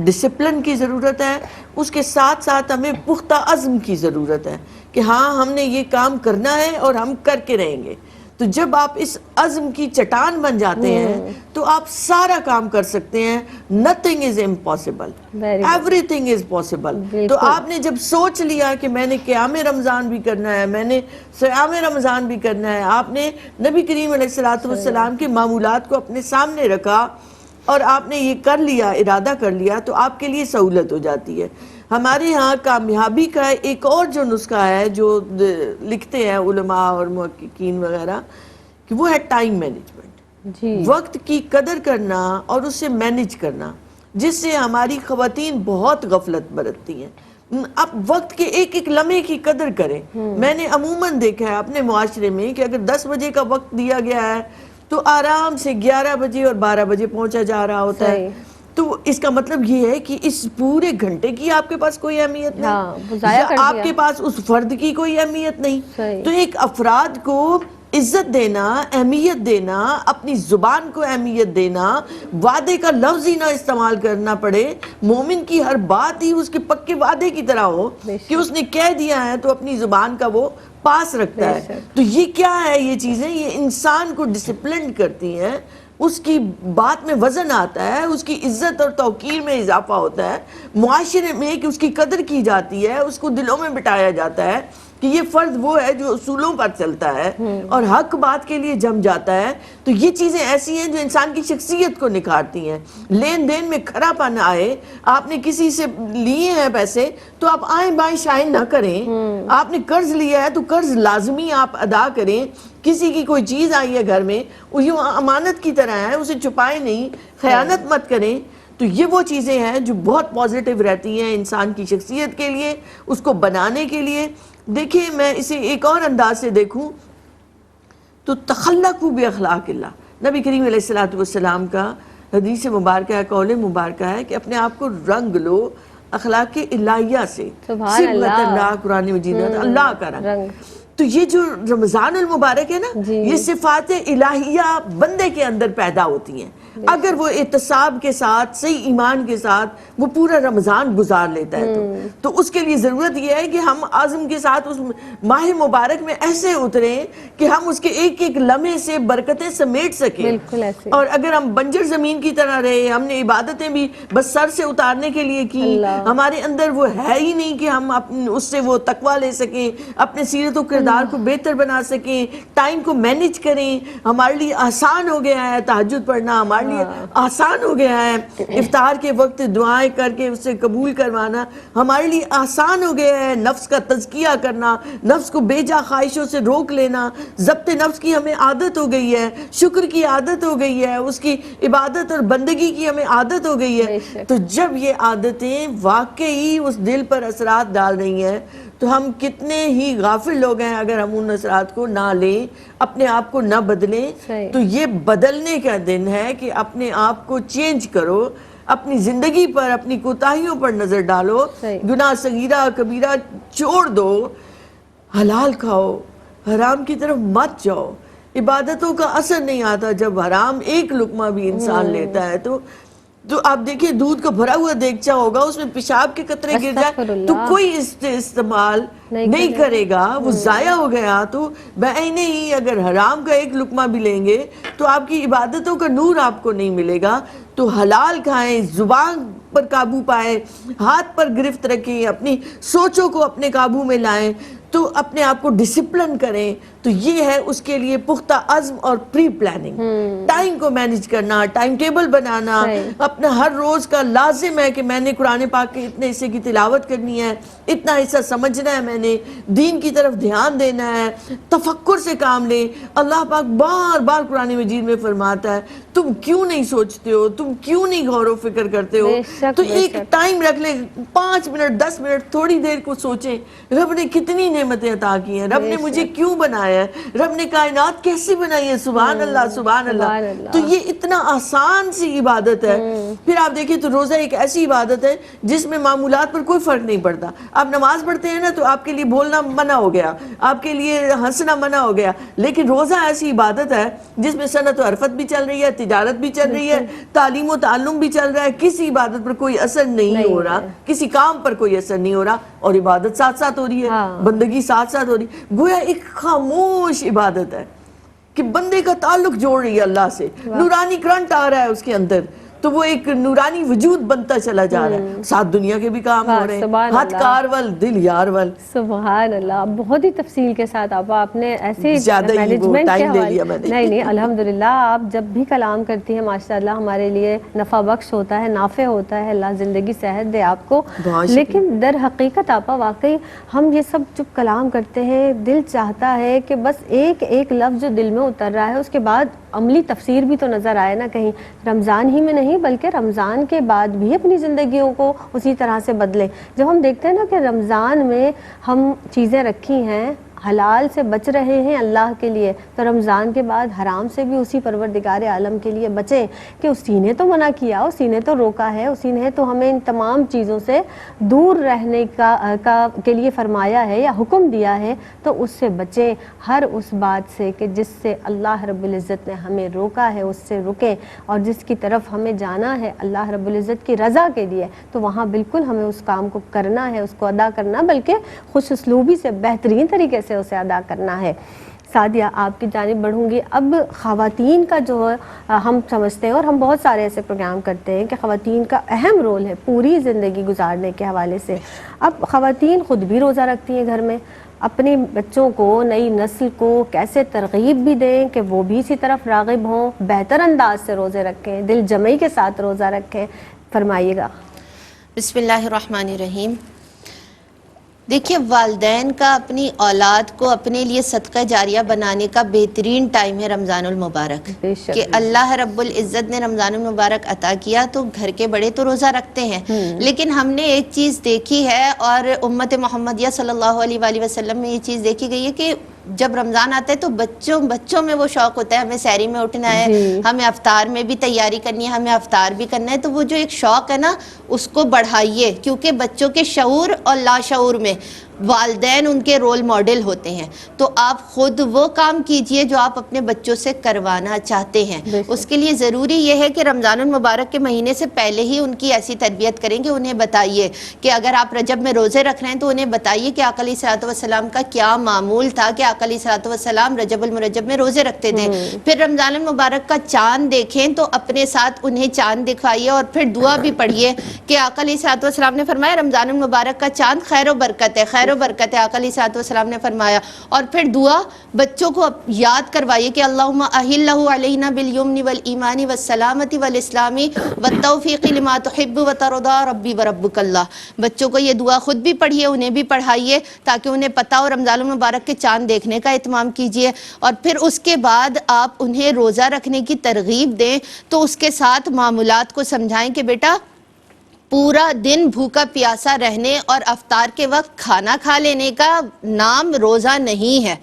ڈسپلن کی ضرورت ہے، اس کے ساتھ ساتھ ہمیں پختہ عزم کی ضرورت ہے کہ ہاں ہم نے یہ کام کرنا ہے اور ہم کر کے رہیں گے۔ تو جب آپ اس عزم کی چٹان بن جاتے ہیں تو آپ سارا کام کر سکتے ہیں۔ Nothing is impossible, every thing is possible. تو آپ نے جب سوچ لیا کہ میں نے قیام رمضان بھی کرنا ہے، میں نے صیام رمضان بھی کرنا ہے، آپ نے نبی کریم علیہ السلام کے معمولات کو اپنے سامنے رکھا اور آپ نے یہ کر لیا، ارادہ کر لیا، تو آپ کے لیے سہولت ہو جاتی ہے۔ ہمارے ہاں کامیابی کا ایک اور جو نسخہ ہے، جو لکھتے ہیں علماء اور محققین وغیرہ، کہ وہ ہے ٹائم مینجمنٹ، وقت کی قدر کرنا اور اسے مینج کرنا، جس سے ہماری خواتین بہت غفلت برتتی ہیں۔ اب وقت کے ایک ایک لمحے کی قدر کریں۔ میں نے عموماً دیکھا ہے اپنے معاشرے میں کہ اگر 10 بجے کا وقت دیا گیا ہے تو آرام سے 11 بجے اور 12 بجے پہنچا جا رہا ہوتا ہے۔ تو اس کا مطلب یہ ہے کہ اس پورے گھنٹے کی آپ کے پاس کوئی اہمیت نہیں، یا آپ کے پاس اس فرد کی کوئی اہمیت نہیں۔ تو ایک افراد کو عزت دینا، اہمیت دینا، اپنی زبان کو اہمیت دینا، وعدے کا لفظ ہی نہ استعمال کرنا پڑے، مومن کی ہر بات ہی اس کے پکے وعدے کی طرح ہو کہ اس نے کہہ دیا ہے تو اپنی زبان کا وہ پاس رکھتا ہے۔ تو یہ کیا ہے، یہ چیزیں یہ انسان کو ڈسپلنڈ کرتی ہیں، اس کی بات میں وزن آتا ہے، اس کی عزت اور توقیر میں اضافہ ہوتا ہے، معاشرے میں کہ اس کی قدر کی جاتی ہے، اس کو دلوں میں بٹھایا جاتا ہے۔ کہ یہ فرد وہ ہے جو اصولوں پر چلتا ہے اور حق بات کے لیے جم جاتا ہے، تو یہ چیزیں ایسی ہیں جو انسان کی شخصیت کو نکھارتی ہیں۔ لین دین میں کھرا پن آئے، آپ نے کسی سے لیے ہیں پیسے تو آپ آئیں بائیں شائن نہ کریں، آپ نے قرض لیا ہے تو قرض لازمی آپ ادا کریں، کسی کی کوئی چیز آئی ہے گھر میں وہ یوں امانت کی طرح ہے، اسے چھپائے نہیں، خیانت مت کریں۔ تو یہ وہ چیزیں ہیں جو بہت پازیٹیو رہتی ہیں انسان کی شخصیت کے لیے، اس کو بنانے کے لیے۔ دیکھیں میں اسے ایک اور انداز سے دیکھوں تو تخلقوا باخلاق اللہ، نبی کریم علیہ السلام کا حدیث مبارکہ ہے، قول مبارکہ ہے کہ اپنے آپ کو رنگ لو اخلاق الہیہ سے، سبحان اللہ، قرآن مجید میں اللہ کا رنگ۔ تو یہ جو رمضان المبارک ہے نا، یہ صفات الہیہ بندے کے اندر پیدا ہوتی ہیں اگر وہ احتساب کے ساتھ، صحیح ایمان کے ساتھ وہ پورا رمضان گزار لیتا ہے تو اس کے لیے ضرورت یہ ہے کہ ہم عزم کے ساتھ اس ماہ مبارک میں ایسے اتریں کہ ہم اس کے ایک ایک لمحے سے برکتیں سمیٹ سکیں۔ بالکل ایسے۔ اور اگر ہم بنجر زمین کی طرح رہے، ہم نے عبادتیں بھی بس سر سے اتارنے کے لیے کی، ہمارے اندر وہ ہے ہی نہیں کہ ہم اس سے وہ تقویٰ لے سکیں، اپنے سیرت و کردار کو بہتر بنا سکیں، ٹائم کو مینج کریں۔ ہمارے لیے آسان ہو گیا ہے تہجد پڑھنا، ہمارے لیے آسان ہو گیا ہے افطار کے وقت دعائیں کر کے اسے قبول کروانا، ہمارے لیے آسان ہو گیا ہے نفس کا تزکیہ کرنا، نفس کو بے جا خواہشوں سے روک لینا، ضبط نفس کی ہمیں عادت ہو گئی ہے، شکر کی عادت ہو گئی ہے، اس کی عبادت اور بندگی کی ہمیں عادت ہو گئی ہے۔ تو جب یہ عادتیں واقعی اس دل پر اثرات ڈال رہی ہیں تو ہم کتنے ہی غافل لوگ ہیں اگر ہم ان اثرات کو نہ لیں، اپنے آپ کو نہ بدلیں۔ تو یہ بدلنے کا دن ہے کہ اپنے آپ کو چینج کرو، اپنی زندگی پر، اپنی کوتاہیوں پر نظر ڈالو، گناہ صغیرہ کبیرہ چھوڑ دو، حلال کھاؤ، حرام کی طرف مت جاؤ۔ عبادتوں کا اثر نہیں آتا جب حرام ایک لقمہ بھی انسان لیتا ہے تو آپ دیکھیں دودھ کا بھرا ہوا دیگچہ ہوگا، اس میں پیشاب کے قطرے گر جائے تو کوئی استعمال نہیں کرے گا، وہ ضائع ہو گیا۔ تو بعینہ ہی اگر حرام کا ایک لقمہ بھی لیں گے تو آپ کی عبادتوں کا نور آپ کو نہیں ملے گا۔ تو حلال کھائیں، زبان پر قابو پائیں، ہاتھ پر گرفت رکھیں، اپنی سوچوں کو اپنے قابو میں لائیں، تو اپنے آپ کو ڈسپلن کریں۔ تو یہ ہے اس کے لیے پختہ عزم اور پری پلاننگ، ٹائم کو مینج کرنا، ٹائم ٹیبل بنانا، اپنا ہر روز کا لازم ہے کہ میں نے قرآن پاک کے اتنے حصے کی تلاوت کرنی ہے، اتنا حصہ سمجھنا ہے، میں نے دین کی طرف دھیان دینا ہے، تفکر سے کام لیں۔ اللہ پاک بار بار قرآن مجید میں فرماتا ہے تم کیوں نہیں سوچتے ہو، تم کیوں نہیں غور و فکر کرتے ہو؟ تو ایک ٹائم رکھ لیں، 5 منٹ 10 منٹ تھوڑی دیر کو سوچیں رب نے کتنی نعمتیں عطا کی ہیں، رب نے مجھے کیوں بنایا ہے، رب نے کائنات کیسے بنائی ہے، سبحان اللہ سبحان اللہ۔ تو یہ اتنا آسان سی عبادت ہے۔ پھر آپ دیکھیں تو روزہ ایک ایسی عبادت ہے جس میں معمولات پر کوئی فرق نہیں پڑتا۔ آپ نماز پڑھتے ہیں نا تو آپ کے لیے بولنا منع ہو گیا، آپ کے لیے ہنسنا منع ہو گیا، لیکن روزہ ایسی عبادت ہے جس میں صنعت و حرفت بھی چل رہی ہے، تجارت بھی چل رہی ہے، تعلیم و تعلم بھی چل رہا ہے، کسی عبادت پر کوئی اثر نہیں ہو رہا، کسی کام پر کوئی اثر نہیں ہو رہا، اور عبادت ساتھ ساتھ ہو رہی ہے، بندگی ساتھ ساتھ ہو رہی ہے۔ گویا ایک خاموش عبادت ہے کہ بندے کا تعلق جوڑ رہی ہے اللہ سے، نورانی کرنٹ آ رہا ہے اس کے اندر، تو وہ ایک نورانی وجود بنتا چلا جا رہا ہے، ساتھ دنیا کے بھی کام ہو رہے ہیں، ہاتھ کار ول دل یار ول۔ سبحان اللہ، بہت ہی تفصیل کے ساتھ آپ نے ایسے زیادہ مینجمنٹ کے ٹائم لے لیا میں نے۔ نہیں الحمدللہ، آپ جب بھی کلام کرتی ہیں ماشاءاللہ ہمارے لیے نفع بخش ہوتا ہے، نافع ہوتا ہے، اللہ زندگی صحت دے آپ کو۔ لیکن در حقیقت آپا واقعی ہم یہ سب جب کلام کرتے ہیں دل چاہتا ہے کہ بس ایک ایک لفظ جو دل میں اتر رہا ہے اس کے بعد عملی تفسیر بھی تو نظر آئے نا کہیں، رمضان ہی میں نہیں بلکہ رمضان کے بعد بھی اپنی زندگیوں کو اسی طرح سے بدلیں۔ جب ہم دیکھتے ہیں نا کہ رمضان میں ہم چیزیں رکھی ہیں، حلال سے بچ رہے ہیں اللہ کے لیے، تو رمضان کے بعد حرام سے بھی اسی پروردگار عالم کے لیے بچیں کہ اسی نے تو منع کیا، اسی نے تو روکا ہے، اسی نے تو ہمیں ان تمام چیزوں سے دور رہنے کے لیے فرمایا ہے یا حکم دیا ہے، تو اس سے بچیں، ہر اس بات سے کہ جس سے اللہ رب العزت نے ہمیں روکا ہے اس سے رکیں، اور جس کی طرف ہمیں جانا ہے اللہ رب العزت کی رضا کے لیے تو وہاں بالکل ہمیں اس کام کو کرنا ہے، اس کو ادا کرنا، بلکہ خوش اسلوبی سے بہترین طریقے سے اسے ادا کرنا ہے۔ سعدیہ آپ کی جانب بڑھوں گی۔ اب خواتین کا جو ہم سمجھتے ہیں اور ہم بہت سارے ایسے پروگرام کرتے ہیں کہ خواتین کا اہم رول ہے پوری زندگی گزارنے کے حوالے سے۔ اب خواتین خود بھی روزہ رکھتی ہیں گھر میں، اپنے بچوں کو، نئی نسل کو کیسے ترغیب بھی دیں کہ وہ بھی اسی طرف راغب ہوں، بہتر انداز سے روزے رکھیں، دل جمعی کے ساتھ روزہ رکھیں، فرمائیے گا۔ بسم اللہ الرحمن الرحیم۔ دیکھیے، والدین کا اپنی اولاد کو اپنے لیے صدقہ جاریہ بنانے کا بہترین ٹائم ہے رمضان المبارک، بے شک۔ کہ اللہ رب العزت نے رمضان المبارک عطا کیا تو گھر کے بڑے تو روزہ رکھتے ہیں، لیکن ہم نے ایک چیز دیکھی ہے اور امت محمدیہ صلی اللہ علیہ وآلہ وسلم میں یہ چیز دیکھی گئی ہے کہ جب رمضان آتا ہے تو بچوں میں وہ شوق ہوتا ہے، ہمیں سحری میں اٹھنا ہے، ہمیں افطار میں بھی تیاری کرنی ہے، ہمیں افطار بھی کرنا ہے، تو وہ جو ایک شوق ہے نا اس کو بڑھائیے، کیونکہ بچوں کے شعور اور لاشعور میں والدین ان کے رول ماڈل ہوتے ہیں، تو آپ خود وہ کام کیجئے جو آپ اپنے بچوں سے کروانا چاہتے ہیں۔ اس کے لیے ضروری یہ ہے کہ رمضان المبارک کے مہینے سے پہلے ہی ان کی ایسی تربیت کریں کہ انہیں بتائیے کہ اگر آپ رجب میں روزے رکھ رہے ہیں تو انہیں بتائیے کہ آقا علیہ الصلوۃ والسلام کا کیا معمول تھا کہ آقا علیہ الصلوۃ والسلام رجب المرجب میں روزے رکھتے تھے۔ پھر رمضان المبارک کا چاند دیکھیں تو اپنے ساتھ انہیں چاند دکھائیے اور پھر دعا بھی پڑھیے کہ آقا علیہ الصلوۃ والسلام نے فرمایا رمضان المبارک کا چاند خیر و برکت ہے، خیر و برکت ہے، آقا علیہ الصلوۃ والسلام نے فرمایا۔ اور پھر دعا بچوں کو یاد کروائیے کہ اللہم اہلہ علینا بالیمن والایمان والسلامۃ والاسلام والتوفیق لما تحب وترضى ربی وربک اللہ۔ بچوں کو یہ دعا خود بھی پڑھیے، انہیں بھی پڑھائیے تاکہ انہیں پتہ ہو، رمضان المبارک کے چاند دیکھنے کا اہتمام کیجیے، اور پھر اس کے بعد آپ انہیں روزہ رکھنے کی ترغیب دیں تو اس کے ساتھ معمولات کو سمجھائیں کہ بیٹا پورا دن بھوکا پیاسا رہنے اور افطار کے وقت کھانا کھا لینے کا نام روزہ نہیں ہے۔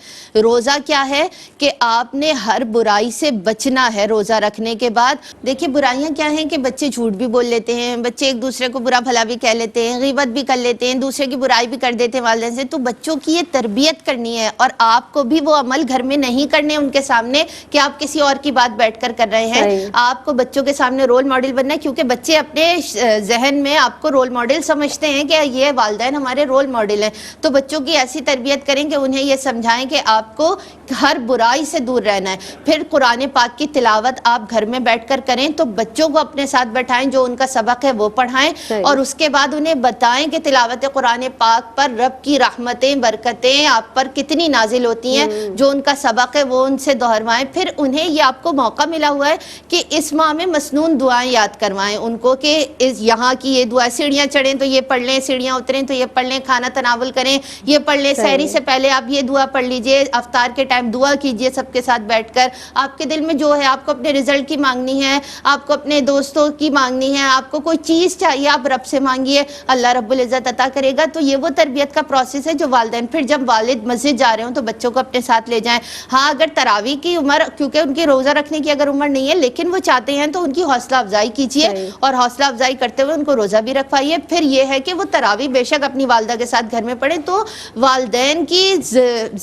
روزہ کیا ہے کہ آپ نے ہر برائی سے بچنا ہے روزہ رکھنے کے بعد۔ دیکھیے برائیاں کیا ہیں کہ بچے جھوٹ بھی بول لیتے ہیں، بچے ایک دوسرے کو برا بھلا بھی کہہ لیتے ہیں، غیبت بھی کر لیتے ہیں، دوسرے کی برائی بھی کر دیتے ہیں والدین سے۔ تو بچوں کی یہ تربیت کرنی ہے اور آپ کو بھی وہ عمل گھر میں نہیں کرنے ان کے سامنے کہ آپ کسی اور کی بات بیٹھ کر کر رہے ہیں۔ آپ کو بچوں کے سامنے رول ماڈل بننا ہے، کیونکہ بچے اپنے ذہن میں آپ کو رول ماڈل سمجھتے ہیں کہ یہ والدین ہمارے رول ماڈل ہیں۔ تو بچوں کی ایسی تربیت کریں کہ انہیں یہ سمجھائیں کہ آپ کو ہر برائی سے دور رہنا ہے۔ پھر قرآن پاک کی تلاوت آپ گھر میں بیٹھ کر کریں تو بچوں کو اپنے ساتھ بٹھائیں، جو ان کا سبق ہے وہ پڑھائیں، اور اس کے بعد انہیں بتائیں کہ تلاوت قرآن پاک پر رب کی رحمتیں برکتیں آپ پر کتنی نازل ہوتی ہیں، جو ان کا سبق ہے وہ ان سے دہروائیں۔ پھر انہیں یہ آپ کو موقع ملا ہوا ہے کہ اس ماہ میں مسنون دعائیں یاد کروائیں ان کو، کہ یہاں کی یہ دعا، سیڑھیاں چڑھیں تو یہ پڑھ لیں، سیڑھیاں اتریں تو یہ پڑھ لیں، کھانا تناول کریں یہ پڑھ لیں، سحری سے پہلے آپ یہ دعا پڑھ لیجئے، افطار کے ٹائم دعا کیجئے سب کے ساتھ بیٹھ کر۔ آپ کے دل میں جو ہے، آپ کو اپنے رزلٹ کی مانگنی ہے، آپ کو اپنے دوستوں کی مانگنی ہے، آپ کو کوئی چیز چاہیے، آپ رب سے مانگیے، اللہ رب العزت عطا کرے گا۔ تو یہ وہ تربیت کا پروسیس ہے جو والدین، پھر جب والد مسجد جا رہے ہوں تو بچوں کو اپنے ساتھ لے جائیں۔ ہاں اگر تراویح کی عمر، کیونکہ ان کی روزہ رکھنے کی اگر عمر نہیں ہے لیکن وہ چاہتے ہیں تو ان کی حوصلہ افزائی کیجیے، اور حوصلہ افزائی کرتے ہوئے ان کو روزہ بھی رکھوائیے۔ پھر یہ ہے کہ وہ تراویح بے شک اپنی والدہ کے ساتھ گھر میں پڑھیں، تو والدین کی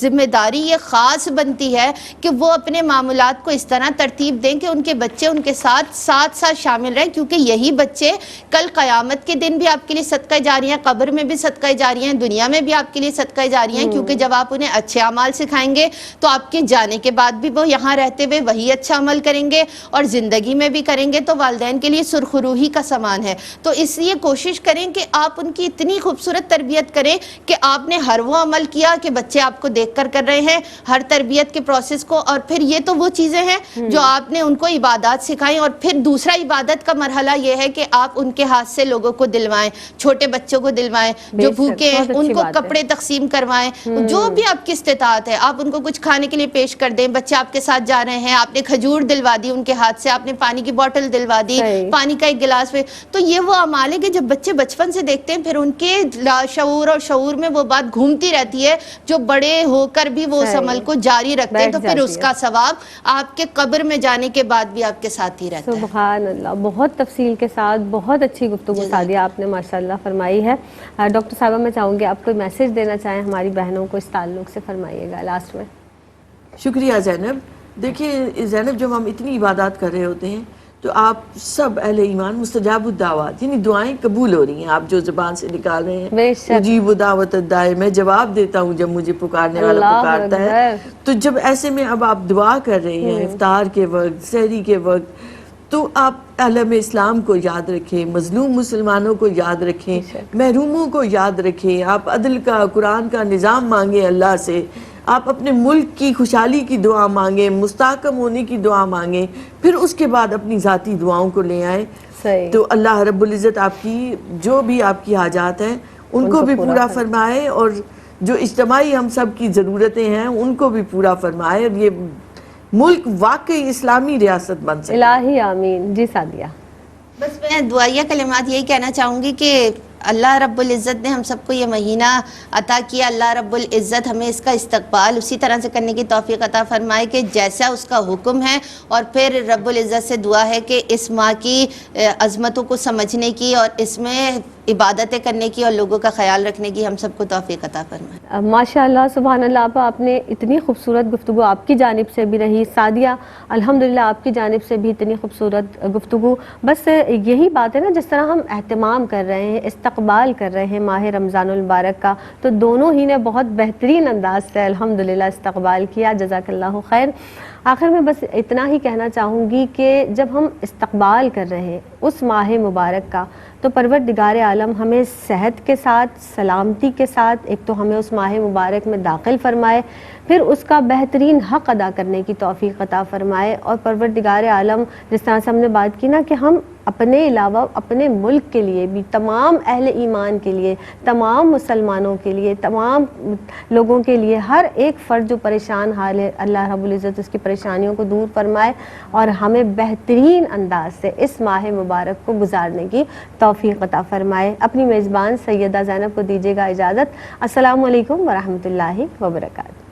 ذمہ داری یہ خاص بنتی ہے کہ وہ اپنے معاملات کو اس طرح ترتیب دیں کہ ان کے بچے ان کے ساتھ ساتھ شامل رہیں، کیونکہ یہی بچے کل قیامت کے دن بھی آپ کے لیے صدقہ جاریہ ہیں، قبر میں بھی صدقہ جاریہ ہیں، دنیا میں بھی آپ کے لیے صدقہ جاریہ ہیں، کیونکہ جب آپ انہیں اچھے اعمال سکھائیں گے تو آپ کے جانے کے بعد بھی وہ یہاں رہتے ہوئے وہی اچھا عمل کریں گے اور زندگی میں بھی کریں گے، تو والدین کے لیے سرخروہی کا سامان ہے۔ تو اس لیے کوشش کریں کہ آپ ان کی اتنی خوبصورت تربیت کریں کہ آپ نے ہر وہ عمل کیا کہ بچے آپ کو دیکھ کر رہے ہیں، ہر تربیت کے پروسیس کو۔ اور پھر یہ تو وہ چیزیں ہیں جو آپ نے ان کو عبادات سکھائیں، اور پھر دوسرا عبادت کا مرحلہ یہ ہے کہ آپ ان کے ہاتھ سے لوگوں کو دلوائیں، چھوٹے بچوں کو دلوائیں جو بھوکے ہیں، ان کو کپڑے تقسیم کروائیں، جو بھی آپ کی استطاعت ہے آپ ان کو کچھ کھانے کے لیے پیش کر دیں۔ بچے آپ کے ساتھ جا رہے ہیں، آپ نے کھجور دلوا دی ان کے ہاتھ سے، آپ نے پانی کی بوٹل دلوا دی، پانی کا ایک گلاس پہ، تو یہ وہ اعمال ہے کہ جب بچے بچپن سے دیکھتے ہیں پھر ان کے شعور اور شعور میں وہ بات گھومتی رہتی ہے، جو بڑے ہو کر بھی وہ اس عمل کو جاری رکھتے ہیں، تو پھر اس کا ثواب آپ کے قبر میں جانے کے بعد بھی آپ کے ساتھ ہی رہتا ہے۔ سبحان اللہ، بہت تفصیل کے ساتھ بہت اچھی گفتگو سعدیہ آپ نے ماشاءاللہ فرمائی ہے۔ ڈاکٹر صاحبہ میں چاہوں گی آپ کوئی میسج دینا چاہیں ہماری بہنوں کو اس تعلق سے، فرمائیے گا لاسٹ میں۔ شکریہ زینب۔ دیکھیے زینب، جب ہم اتنی عبادات کر رہے ہوتے ہیں تو آپ سب اہل ایمان مستجاب الدعوات، یعنی دعائیں قبول ہو رہی ہیں، آپ جو زبان سے نکال رہے ہیں، اجیب دعوت الداعی، میں جواب دیتا ہوں جب مجھے پکارنے والا پکارتا ہے۔ تو جب ایسے میں اب آپ دعا کر رہے ہیں افطار کے وقت، سحری کے وقت، تو آپ عالم اسلام کو یاد رکھیں، مظلوم مسلمانوں کو یاد رکھیں، محروموں کو یاد رکھیں، آپ عدل کا، قرآن کا نظام مانگیں اللہ سے، آپ اپنے ملک کی خوشحالی کی دعا مانگیں، مستحکم ہونے کی دعا مانگیں، پھر اس کے بعد اپنی ذاتی دعاؤں کو لے آئیں. تو اللہ رب العزت آپ کی جو بھی آپ کی حاجات ہیں ان کو بھی پورا فرمائے، اور جو اجتماعی ہم سب کی ضرورتیں ہیں ان کو بھی پورا فرمائے، اور یہ ملک واقعی اسلامی ریاست بن سکے. الہی آمین. جی سعدیہ. بس میں دعائیہ کلمات یہی کہنا چاہوں گی کہ اللہ رب العزت نے ہم سب کو یہ مہینہ عطا کیا. اللہ رب العزت ہمیں اس کا استقبال اسی طرح سے کرنے کی توفیق عطا فرمائے کہ جیسا اس کا حکم ہے، اور پھر رب العزت سے دعا ہے کہ اس ماہ کی عظمتوں کو سمجھنے کی اور اس میں عبادتیں کرنے کی اور لوگوں کا خیال رکھنے کی ہم سب کو توفیق عطا فرمائے. ماشاءاللہ سبحان اللہ. آپ نے اتنی خوبصورت گفتگو آپ کی جانب سے بھی رہی. سعدیہ الحمدللہ آپ کی جانب سے بھی اتنی خوبصورت گفتگو. بس یہی بات ہے نا، جس طرح ہم اہتمام کر رہے ہیں، استقبال کر رہے ہیں ماہ رمضان المبارک کا، تو دونوں ہی نے بہت بہترین انداز سے الحمدللہ استقبال کیا. جزاک اللہ خیر. آخر میں بس اتنا ہی کہنا چاہوں گی کہ جب ہم استقبال کر رہے ہیں اس ماہ مبارک کا، تو پروردگار عالم ہمیں صحت کے ساتھ، سلامتی کے ساتھ ایک تو ہمیں اس ماہ مبارک میں داخل فرمائے، پھر اس کا بہترین حق ادا کرنے کی توفیق عطا فرمائے. اور پروردگار عالم جس طرح سے ہم نے بات کی نا کہ ہم اپنے علاوہ اپنے ملک کے لیے بھی، تمام اہل ایمان کے لیے، تمام مسلمانوں کے لیے، تمام لوگوں کے لیے، ہر ایک فرد جو پریشان حال ہے، اللہ رب العزت اس کی پریشانیوں کو دور فرمائے اور ہمیں بہترین انداز سے اس ماہ مبارک کو گزارنے کی توفیق عطا فرمائے. اپنی میزبان سیدہ زینب کو دیجیے گا اجازت. السلام علیکم ورحمۃ اللہ وبرکاتہ.